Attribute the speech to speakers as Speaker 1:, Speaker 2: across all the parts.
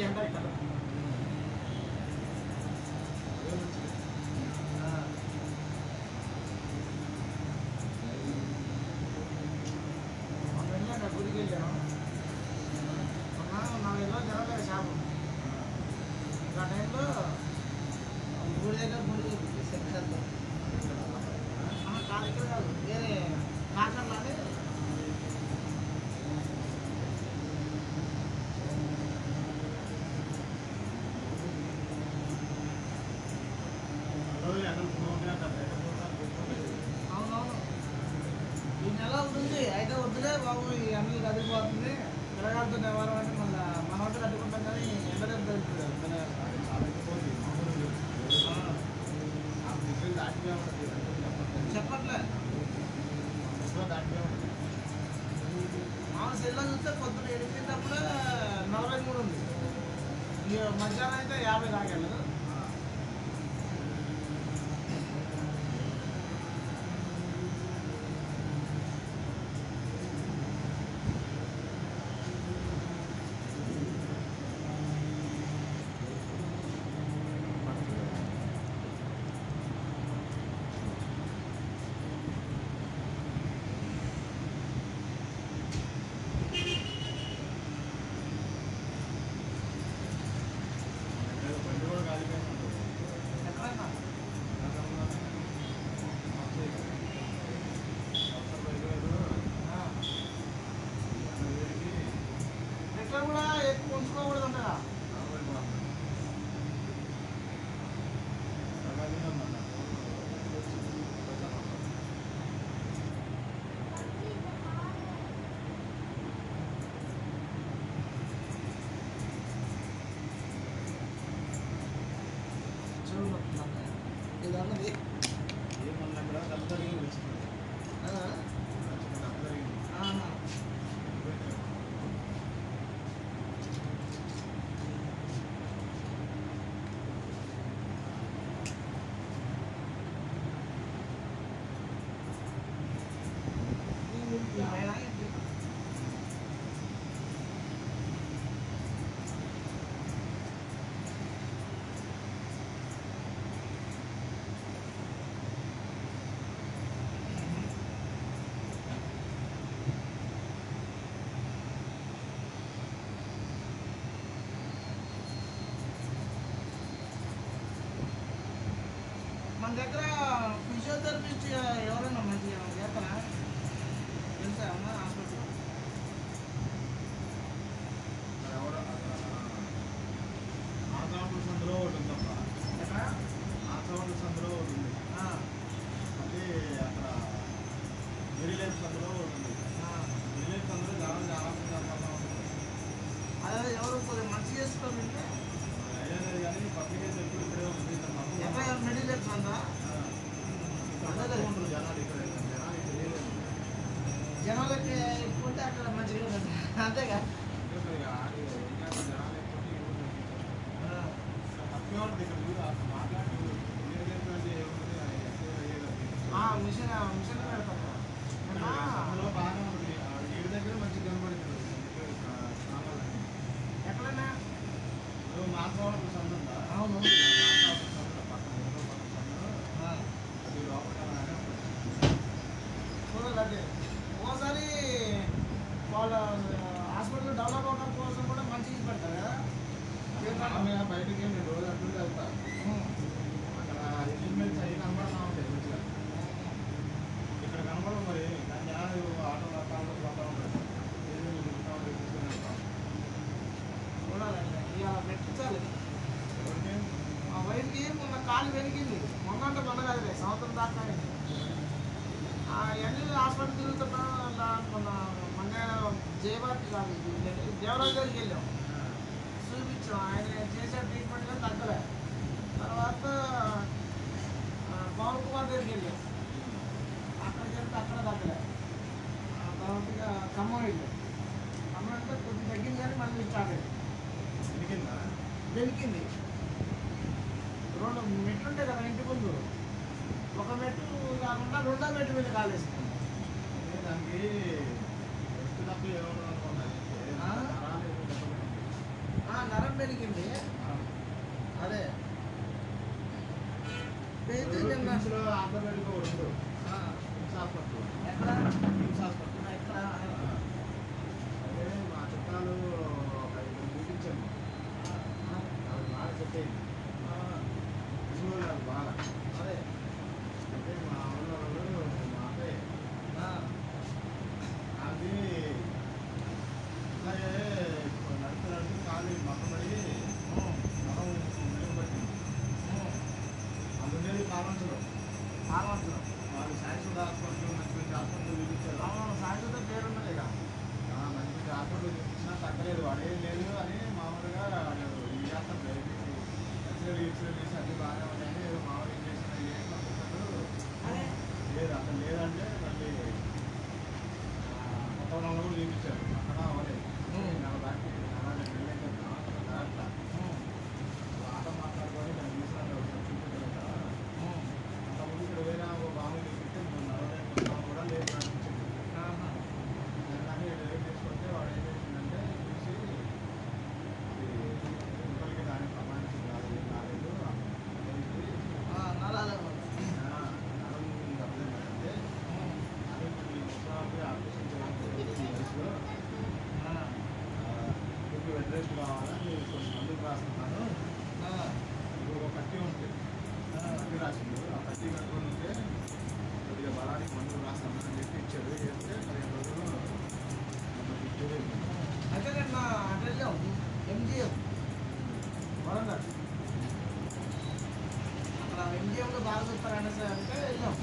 Speaker 1: ఎండ ఇక్కడ వెళ్ళాను గుడికి వెళ్ళాను మొన్న 4 రోజులు జరగలేదు షాపు ఆ టైంలో గుడి దగ్గర గుడి సెక్షన్లో కాదు ఇక్కడ కాదు వేరే కాకర్లానే అవునవును ఈ నెల ఉంటుంది అయితే వద్దులే బాబు ఈ ఎండలు కదిలిపోతుంది పిల్లగాలతో వ్యవహారం అంటే మళ్ళీ మన వంట కట్టుకుంటాం కానీ ఎండ దెబ్బ తగ్గుతుంది చెప్పట్లే మా సెల్లో చూస్తే పొద్దున 8 43 ఉంది ఇక మధ్యాహ్నం అయితే 50 దాకెళ్ళదు కూడా ఎక్కువ ఉంచుకోకూడదు అంటారా ఇదన్నది మన దగ్గర ఫిజియోథెరపిస్ట్ ఎవరైనా మంచిగా చేస్తారా తెలుసా ఏమన్నా హాస్పిటల్
Speaker 2: సందులో ఒకటి ఉందమ్మా సందులో ఒకటి ఉంది మళ్ళీ అక్కడ మిరిలేట్ సందులో ఒకటి ఉంది మిరిలేట్ సందులో చాలా
Speaker 1: అదే ఎవరు కొద్దిగా మంచి చేసుకోవాలంటే
Speaker 2: అయ్యలేదు కానీ పబ్లిక్ అయితే ఎప్పుడు ఇక్కడే ఉంటుంది
Speaker 1: మెడిలేట్స్ ఉందా
Speaker 2: జనాలు ఇక్కడ
Speaker 1: జనాలకి ఎక్కువ ఉంటే అక్కడ మంచిగా ఉంటుంది అంతేగా మిషన్ పెడతాం
Speaker 2: బాగానే ఉంటుంది వీడి దగ్గర మంచిగా కనబడుతుంది
Speaker 1: ఎక్కడైనా
Speaker 2: మాసవాళ్ళకు సందు ఉందా
Speaker 1: అవును
Speaker 2: అది లోపల
Speaker 1: చూడాలి ఒకసారి వాళ్ళ హాస్పిటల్ డెవలప్ అవడం కోసం కూడా మంచిగా పెడతారు కదా
Speaker 2: బయటకి నేను రోజు అప్పుడు వెళ్తా అక్కడ ఎక్విప్మెంట్స్ అవి కనబడతా ఉంటాయి మంచిగా ఇక్కడ కనబడవు మరి దాని జనాలు ఆటోలు వస్తా ఉంటారు పోతా ఉంటారు తీసుకుని వెళ్తాం
Speaker 1: చూడాలండి ఇక పెట్టించాలి
Speaker 2: ఎవరికి
Speaker 1: మా వైఫ్కి మొన్న కాలు వెలిగింది మొన్న అంటే మొన్న కాదులే సంవత్సరం దాకా అయింది అన్ని హాస్పిటల్ తిరుగుతున్నా మొన్న మొన్న జయబాటి కాదు దేవరాజు దగ్గరికి వెళ్ళాం చూపించాం ఆయన చేసే ట్రీట్మెంట్గా తగ్గలే తర్వాత పవన్ కుమార్ దగ్గరికి వెళ్ళాం అక్కడికి వెళ్తే అక్కడ తగ్గలే తర్వాత ఇక ఖమ్మం వెళ్ళాం ఖమ్మం అంటే కొద్దిగా తగ్గింది కానీ మళ్ళీ స్టార్ట్ అయింది వెలికింది 2 మెట్లు ఉంటాయి కదా ఇంటి ముందు ఒక మెట్టు కాకుండా 2వ మెట్టు మీద కాలేస్తుంది
Speaker 2: దానికి నరం
Speaker 1: పెరిగింది. అదే పెరిగితే నిన్న
Speaker 2: కిమ్స్లో ఆర్థోపెడిక్ ఒకటి ఉంది.
Speaker 1: ఆ,
Speaker 2: కిమ్స్ హాస్పిటల్.
Speaker 1: ఎక్కడ
Speaker 2: కిమ్స్ హాస్పిటల్.
Speaker 1: ఎక్కడ
Speaker 2: అదే మా చుట్టాలు ఒక ఇద్దరు చూపించాము. అది బాగా సెట్ అయింది. చూసుకోవాలి అది బాగా.
Speaker 1: అదే
Speaker 2: అంటే మా ఊళ్ళో వాళ్ళు మా అబ్బాయి అది ఇట్లాగే నడుపుతాడు కాలు మక్కబడి మనం మెరుగుపట్టింది. అందుండేది కావాల్సిన
Speaker 1: ఆలోచన
Speaker 2: వాళ్ళు శాశ్వత హాస్పిటల్ మంచి మంచి హాస్పిటల్ చూపించారు.
Speaker 1: సాయంత్రం పేరున్నది ఇక.
Speaker 2: మంచి మంచి హాస్పిటల్ చూపించినా తగ్గలేదు. వాడేం లేదు అని మామూలుగా ఇవి చేస్తాం ఎక్స్రేలు చేసి అన్నీ బాగానే ఉన్నాయని ఏదో మామూలు ఇంజక్షన్ అవి చేసి పంపిస్తారు.
Speaker 1: అదే
Speaker 2: లేదు అసలు లేదంటే మళ్ళీ కొత్తగూడెంలో కూడా చూపించారు. అక్కడ అవ్వలేదు. నెల దాటి నెల 2 నెలలు అయితే కరెక్ట్ ఆట మాట్లాడుకొని దాన్ని తీసుకున్నాను చూపించగలుగుతా. అంతకుముందు ఇక్కడ వేరే బాగుంది చూపిస్తే నడవలేకపోతున్నాం కూడా లేదు అనిపించింది. కానీ రేపు తీసుకొస్తే వాడు ఏం చేసిందంటే చూసి ఇంకొకరికి దానికి ప్రమాణించింది కాదు ఏం కాలేదు
Speaker 1: నరాలు
Speaker 2: నరం దెబ్బతిందంటే అది ఈ ముసలాంటి ఆపరేషన్ చేయాలి వయసులో మీకు బెడ్ రెస్ట్ కావాలని కొన్ని మందులు రాస్తున్నాను. ఇప్పుడు ఒక కత్తి ఉంటుంది కత్తి రాసిండు. ఆ కత్తి కట్టుకొని ఉంటే కొద్దిగా బలానికి మందులు రాస్తాను అని చెప్పి ఇచ్చాడు. చేస్తే 15 రోజులు
Speaker 1: అయితే నిన్న అడ్రస్ ఎంజిఎం వరంగల్ అక్కడ ఎంజిఎంలో బాగా చూస్తారనేసి అంటే వెళ్ళాం.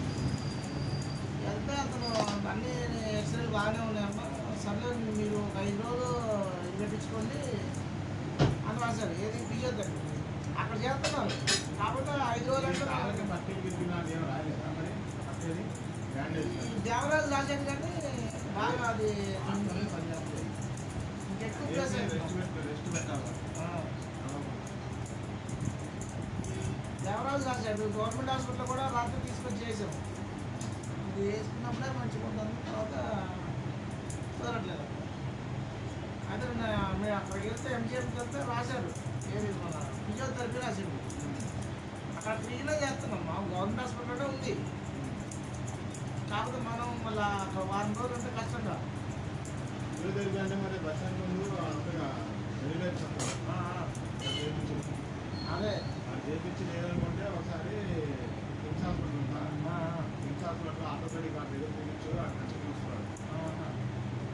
Speaker 1: వెళ్తే అతను అన్ని ఎక్స్రేలు బాగానే ఉన్నాయమ్మా, సర్లే మీరు ఒక 5 రోజులు పెట్టించుకోండి అని రాశారు. ఏది ఫిజియోథెరపీ అక్కడ చేస్తున్నారు కాబట్టి 5 రోజులు
Speaker 2: కాళ్ళకి పట్టీలు గిట్టినాడు ఏం రాలేదా మరి పట్టేది బ్యాండేజ్
Speaker 1: దేవరాజు రాశాడు కానీ బాగా అది ఇంకెక్కువ ప్లేస్
Speaker 2: రెస్ట్ పెట్టాలి.
Speaker 1: దేవరాజు రాశాడు. గవర్నమెంట్ హాస్పిటల్ కూడా రాత్రి తీసుకొని చేసాం. ఇది వేసుకున్నప్పుడే మంచిగా ఉంటుంది, తర్వాత కుదరట్లేదు. అయితే మేము అక్కడికి వెళ్తే ఎంజిఎంకి వెళ్తే రాశారు ఏది మన ఫిజియోథెరపీ రాశాడు. అక్కడ ఫ్రీలో చేస్తున్నాం. మా గవర్నమెంట్ హాస్పిటల్లోనే ఉంది. కాకపోతే మనం మళ్ళీ ఒక వారం రోజులు ఉంటే కష్టంగా.
Speaker 2: ఫిజియోథెరపీ అంటే మరి బస్ స్టాండ్ ముందు అంతగా మెడిటేట్
Speaker 1: అదే
Speaker 2: అది చేయించి లేదనుకుంటే ఒకసారి కిమ్స్ హాస్పిటల్ ఉంటా కిమ్స్ హాస్పిటల్ ఆర్థోపెడిక్ కార్డు ఏదో చూపించు అక్కడ మంచిగా చూస్తున్నాడు.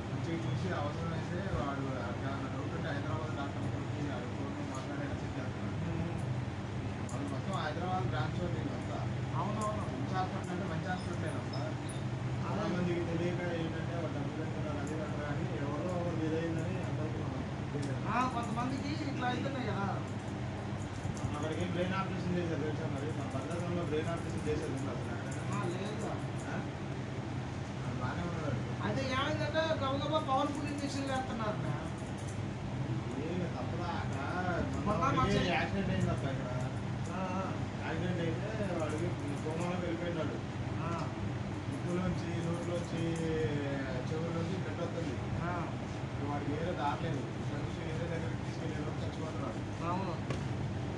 Speaker 2: మంచిగా చూసి అవసరమైతే వాడు డౌట్ ఉంటే హైదరాబాద్ డాక్టర్ కొట్టి ఫోన్ మాట్లాడే సెట్ చేస్తున్నాడు. వాళ్ళు మొత్తం హైదరాబాద్ బ్రాంచ్ అంతా.
Speaker 1: అవునవును
Speaker 2: కిమ్స్ హాస్పిటల్ అంటే మంచి హాస్పిటల్ అంతా. చాలా మందికి తెలియక ఏంటంటే వాళ్ళు డబ్బులు ఎత్తున్నారు అది అంటారు కానీ ఎవరో ఇదైందని అందరికీ
Speaker 1: కొంతమందికి ఇట్లా అవుతున్నాయి కదా.
Speaker 2: అక్కడికి బ్రెయిన్ ఆపరేషన్ చేశారు తెలుసా మరి మా భద్రాచలంలో బ్రెయిన్ ఆపరేషన్ చేసేది ఉంది అసలు
Speaker 1: లేదు
Speaker 2: బాగానే ఉన్నాడు.
Speaker 1: అయితే ఏమైందంటే గబగబా పవర్ఫుల్ ఇంజక్షన్ వేస్తున్నారు.
Speaker 2: ఏమి తప్పదా
Speaker 1: మొన్న మా
Speaker 2: అక్కడ
Speaker 1: చెల్లి-
Speaker 2: యాక్సిడెంట్ అయింది అక్క ఇక్కడ యాక్సిడెంట్ అయితే వాడికి కోమాలోకి వెళ్ళిపోయినాడు. ముక్కులోంచి నోట్లోంచి చెవుల్లోంచి బ్లడ్ వస్తుంది. వాడికి వేరే దాటలేదు. ఫ్రెండ్స్ వేరే దగ్గరికి తీసుకెళ్ళి చచ్చిపోతున్నాడు.
Speaker 1: అవును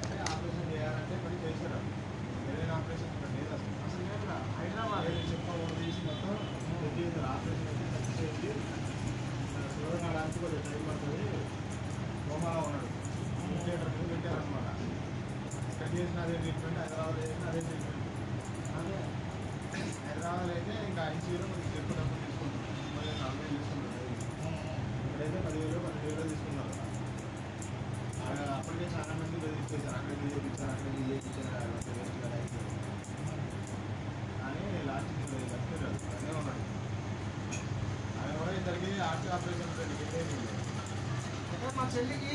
Speaker 2: అంటే ఆపరేషన్ చేయాలంటే పని చేశాడు. వేరే ఆపరేషన్ ఇక్కడ లేదు అసలు.
Speaker 1: అసలు లేదు హైదరాబాద్
Speaker 2: చెప్ప తీసి మొత్తం పెట్టి ఆపరేషన్ అయితే సక్సెస్ చేసి చూడడానికి కొద్దిగా టైం పడుతుంది. కోమాలో ఉన్నాడు. థియేటర్ మీద పెట్టారనమాట. ఇక్కడ చేసిన అదే ట్రీట్మెంట్, హైదరాబాద్ చేసిన అదే ట్రీట్మెంట్.
Speaker 1: అదే
Speaker 2: హైదరాబాద్ అయితే ఇంకా ఐసీయూలో కొంచెం ఎక్కువ డబ్బులు తీసుకుంటాం. 40,000 తీసుకుంటారు. ఇక్కడైతే 10,000 12,000 తీసుకున్నారు. అప్పటికే చాలా మంది తీసుకొచ్చారు. అక్కడికి చేయించారు, అక్కడికి చేయించారు, వేస్ట్ కదా అయిపోయింది. కానీ లాస్ట్ చచ్చిపోయాడు. అదే ఉన్నాడు. ఆయన కూడా ఇద్దరికి ఆర్టీ ఆపరేషన్
Speaker 1: అయితే మా చెల్లికి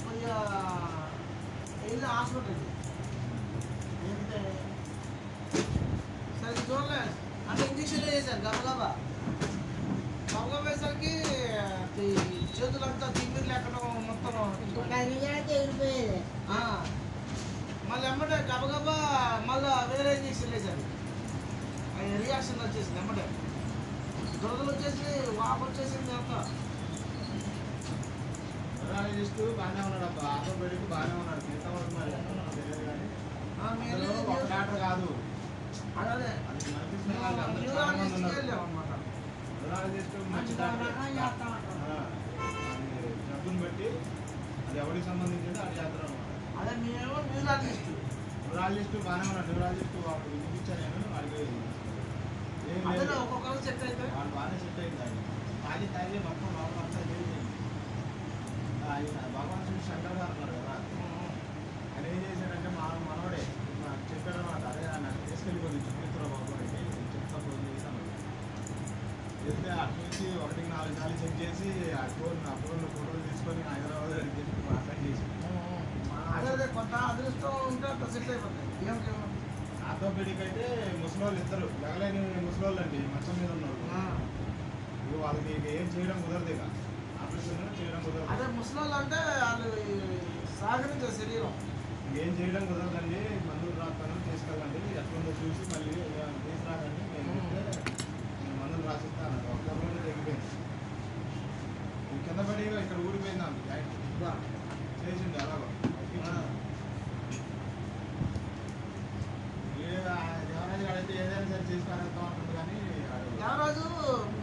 Speaker 1: కొద్దిగా వెళ్ళి హాస్పిటల్ ఏంటంటే సరే చూడలే అంటే ఇంజక్షన్ చేశారు గబగబా గబగబా వేసరికి చేతులంతా తిమ్మిరి లేకుండా మొత్తం మళ్ళీ ఎమ్మటే గబగబా మళ్ళీ వేరే ఇంజక్షన్ వేశారు. రియాక్షన్ వచ్చేసింది ఎమ్మటే దురదలు వచ్చేసి వాపు వచ్చేసింది అంతా.
Speaker 2: న్యూరాలజిస్ట్ బాగానే ఉన్నాడు అబ్బా, ఆర్థోపెడిక్ బాగానే ఉన్నాడు, మిగతా వాళ్ళు మరి ఎక్కడ ఉన్నారో తెలియదు కానీ అందులో ఒక డాక్టర్ కాదు,
Speaker 1: అదే
Speaker 2: అది కనిపిస్తున్న వాళ్ళు అందరూ చాలా మంది
Speaker 1: న్యూరాలజిస్ట్కి
Speaker 2: ఉన్నారు.
Speaker 1: వెళ్ళామన్నమాట.
Speaker 2: న్యూరాలజిస్ట్ మంచి డాక్టర్, అది జబ్బుని బట్టి అది ఎవరికి సంబంధించిందో అది చేస్తారు అనమాట.
Speaker 1: అదే మేమేమో న్యూరాలజిస్ట్.
Speaker 2: న్యూరాలజిస్ట్ బాగానే ఉన్నాడు, న్యూరాలజిస్ట్ వాడు చూపించాను నేను, వాడికి ఏం
Speaker 1: అదే
Speaker 2: లేదు,
Speaker 1: ఒక్కొక్కరు సెట్ అయితే
Speaker 2: వాడు బాగానే సెట్ అయింది. ఆయన తాగి మొత్తం లోపల అంతా చేసి ఆయన భగవాన్ శ్రీ శంకర్ గారు ఉన్నారు కదా, ఆయన ఏం చేశాడంటే మనోడే నాకు చెప్పాడు అనమాట, అదే నన్ను తీసుకెళ్ళిపోయింది చూపిస్తున్నా బాబు అంటే చెప్తా ఫోన్ చేస్తాను చెప్తే అటు నుంచి 1-4 సార్లు చెక్ చేసి ఆ ఫోటోలు తీసుకొని హైదరాబాద్ అడిగి మాట్లాడి చేసి
Speaker 1: అదే కొంత అదృష్టం ఉంటే అట్లా సెట్ అయిపోతాయి. ఏం
Speaker 2: ఆర్థోపెడిక్ అయితే ముసలోళ్ళు ఇద్దరు లెగలేని ముసలోళ్ళు అండి, మంచం మీద ఉన్నోళ్ళు, ఇప్పుడు వాళ్ళకి ఇక ఏం చేయడం కుదరదు, ఇక ఆపరేషన్ చేయడం కుదరదు.
Speaker 1: అదే ముసలోళ్ళు అంటే వాళ్ళు సహకరించే శరీరం.
Speaker 2: ఏం చేయడం కుదరదండి, మందులు రాస్తాను తీసుకెళ్ళండి, ఎట్లుందో చూసి మళ్ళీ తీసుకురాకండి, నేను చెప్తే నేను మందులు రాసిస్తాను. ఒక రోజు తగ్గిపోయింది, ఇది కింద పడి ఇక్కడ ఊడిపోయింది, అంత జాయింట్ చేసిండు అలాగో. దేవరాజు గారైతే ఏదైనా సరే చేసి పారేస్తాం అంటుంది కానీ
Speaker 1: దేవరాజు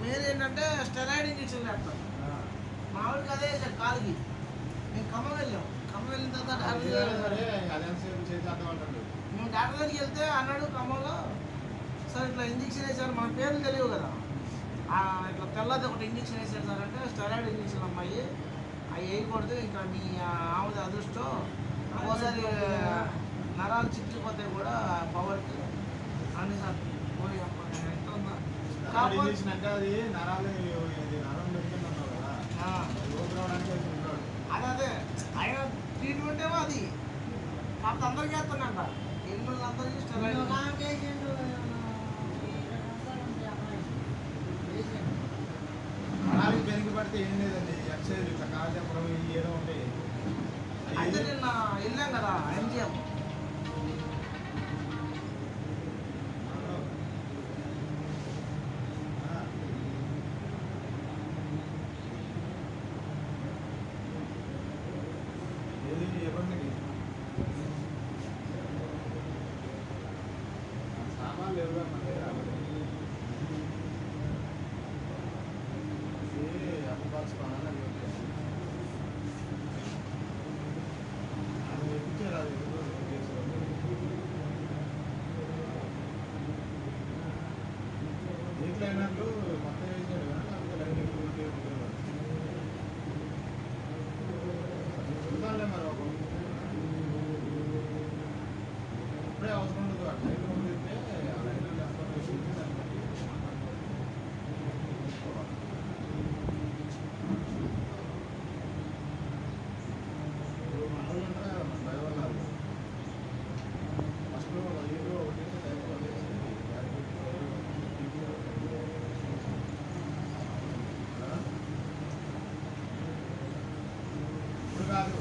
Speaker 1: మీరు ఏంటంటే స్టెరాయిడ్ ఇంజక్షన్ వేస్తాం. మామూలుగా అదే కాలుకి మేము ఖమ్మం వెళ్ళాం. ఖమ్మం వెళ్ళిన తర్వాత
Speaker 2: సరే అదేంతసేపు చేసేద్దాం అంటాడు.
Speaker 1: మేము డాక్టర్ దగ్గరికి వెళ్తే అన్నాడు ఖమ్మంలో, సార్ ఇట్లా ఇంజక్షన్ వేసారు, మన పేర్లు తెలియవు కదా, ఇట్లా తెల్లది ఒకటి ఇంజక్షన్ వేసారు సార్ అంటే, స్టెరాయిడ్ ఇంజక్షన్ అమ్మాయి అవి వేయకూడదు, ఇంకా మీ ఆమెది అదృష్టం, ఒకసారి నరాలు చిక్కిపోతాయి కూడా పవర్కి అని సార్ పోయి ఎంత ఉందా
Speaker 2: ఇంజక్షన్ అంటే అది నరాలు, ఇది నరం పెరిగింది అన్నావు కదా, లోపు రావడానికి అయితే ఉంటాడు.
Speaker 1: అదే ఆయన ట్రీట్మెంట్ ఏమో అది కాకపోతే అందరికీ వేస్తానంట, ఎన్ని అందరికీ స్టెరాయిడ్.
Speaker 2: నరాలు పెరిగి పడితే ఏం లేదండి, ఎక్సైజ్ ఇట్లా కాలు చెప్పడం ఏదో ఉంటాయి.
Speaker 1: అయితే నిన్న వెళ్ళాం కదా ఎంజిఎం,
Speaker 2: ఏది ఇవ్వండి సామాన్లు ఎవరు మన దగ్గర అప్పు బాక్స్ కొనాలని అది ఎక్కించారు, అది దీంట్లో అయినట్లు మొత్తం వేసాడు కానీ లేకపోతే లైన్ ఎక్కువ చూద్దాంలే మరి ఒక ఇప్పుడే అవసరం ఉండదు, ఆ లైన్లో ఉండితే ఆ లైన్లో లేకపోతే దాన్ని బట్టి ఇప్పుడు మన వాళ్ళు ఉంటారు కదా, మన డ్రైవర్ వాళ్ళు ఫస్ట్లో ఏదో ఒకటి టైప్ వదిలేసి ఇప్పుడు కాదు